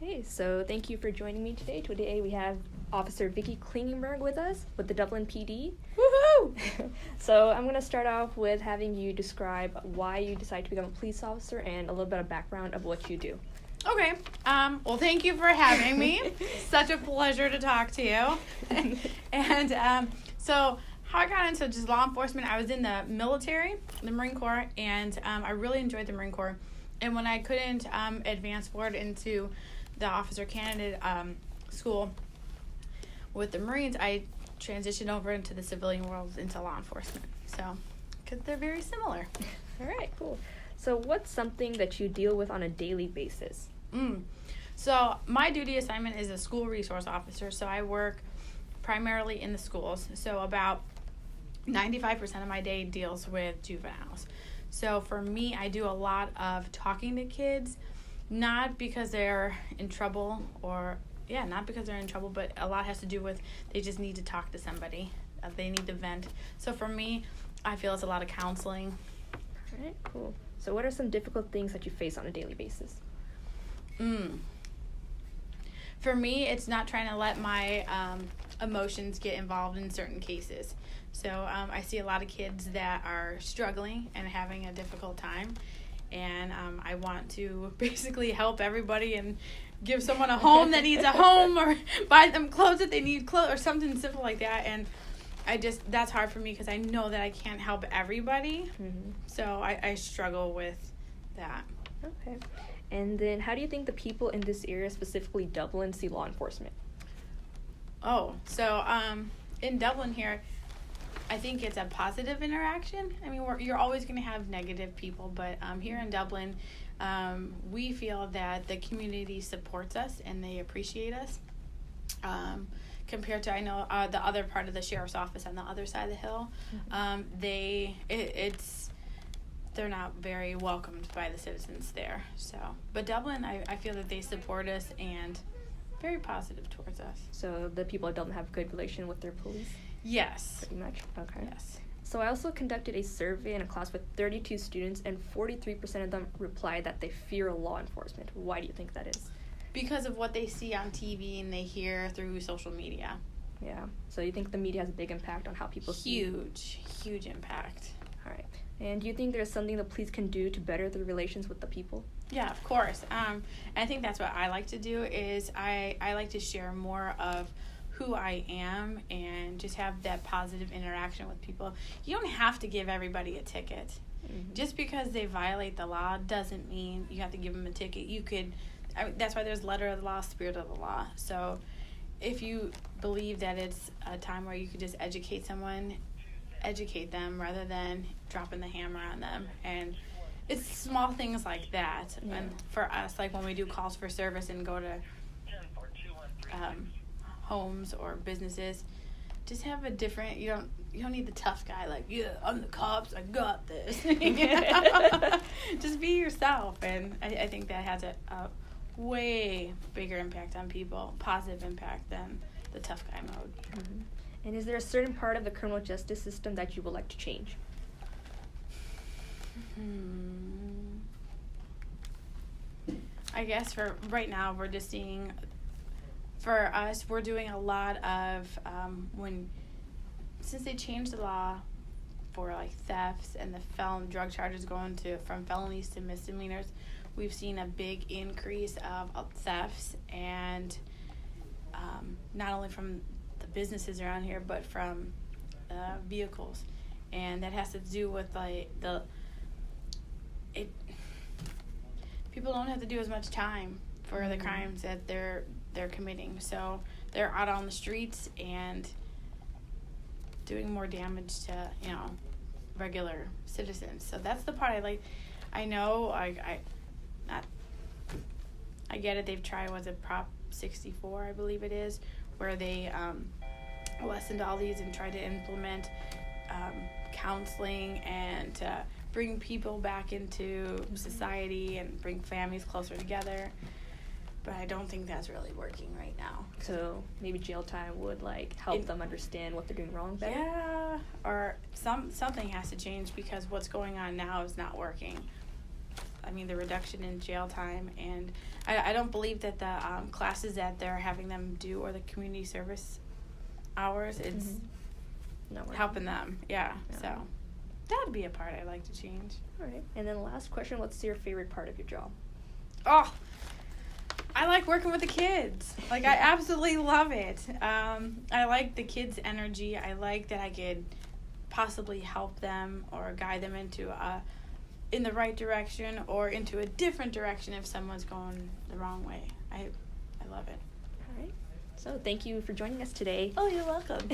Okay, so thank you for joining me today. Today we have Officer Vicky Klingenberg with us with the Dublin PD. Woohoo! So I'm going to start off with having you describe why you decided to become a police officer and a little bit of background of what you do. Okay. Well, thank you for having me. Such a pleasure to talk to you. And so how I got into just law enforcement, I was in the military, the Marine Corps, and I really enjoyed the Marine Corps. And when I couldn't advance forward into the officer candidate school with the Marines, I transitioned over into the civilian world, into law enforcement. So, because they're very similar. All right, cool. So what's something that you deal with on a daily basis? So my duty assignment is a school resource officer. So I work primarily in the schools. So about 95% of my day deals with juveniles. So for me, I do a lot of talking to kids, not because they're in trouble not because they're in trouble, but a lot has to do with they just need to talk to somebody. They need to vent. So for me, I feel it's a lot of counseling. All right, cool. So what are some difficult things that you face on a daily basis? For me, it's not trying to let my emotions get involved in certain cases. So I see a lot of kids that are struggling and having a difficult time, and I want to basically help everybody and give someone a home that needs a home, or buy them clothes that they need clothes, or something simple like that. And that's hard for me because I know that I can't help everybody. So I struggle with that. Okay. And then how do you think the people in this area, specifically Dublin, see law enforcement? So in Dublin here, I think it's a positive interaction. I mean, you're always going to have negative people, but here in Dublin, we feel that the community supports us and they appreciate us. Compared to, I know, the other part of the sheriff's office on the other side of the hill, they're not very welcomed by the citizens there. So, but Dublin, I feel that they support us and very positive towards us. So the people of Dublin have a good relation with their police? Yes. Pretty much? Okay. Yes. So I also conducted a survey in a class with 32 students, and 43% of them replied that they fear law enforcement. Why do you think that is? Because of what they see on TV and they hear through social media. Yeah. So you think the media has a big impact on how people see? Huge impact. All right. And do you think there's something the police can do to better the relations with the people? Yeah, of course. And I think that's what I like to do is I like to share more of who I am and just have that positive interaction with people. You don't have to give everybody a ticket. Just because they violate the law doesn't mean you have to give them a ticket. That's why there's letter of the law, spirit of the law. So if you believe that it's a time where you could just educate someone, educate them rather than dropping the hammer on them. And it's small things like that. Yeah. And for us, like when we do calls for service and go to homes or businesses, just have a different, you don't need the tough guy like, yeah, I'm the cops, I got this. Just be yourself. And I think that has a way bigger impact on people, positive impact, than the tough guy mode. And is there a certain part of the criminal justice system that you would like to change? I guess for right now, we're just seeing, for us, we're doing a lot of, since they changed the law for like thefts and the drug charges going from felonies to misdemeanors, we've seen a big increase of thefts, and not only from the businesses around here, but from vehicles. And that has to do with people don't have to do as much time for the crimes that they're committing. So they're out on the streets and doing more damage to, regular citizens. So that's the part I like. I know I get it. They've tried, was it Prop 64, I believe it is, where they listened to all these and tried to implement counseling and bring people back into society and bring families closer together. But I don't think that's really working right now. So maybe jail time would help them understand what they're doing wrong better? Yeah, or something has to change because what's going on now is not working. I mean, the reduction in jail time, and I don't believe that the classes that they're having them do or the community service hours, it's No, helping them. Yeah. So that would be a part I'd like to change. All right. And then last question, what's your favorite part of your job? Oh, I like working with the kids. Like, I absolutely love it. I like the kids' energy. I like that I could possibly help them or guide them into in the right direction or into a different direction if someone's going the wrong way. I love it. All right. So thank you for joining us today. Oh, you're welcome.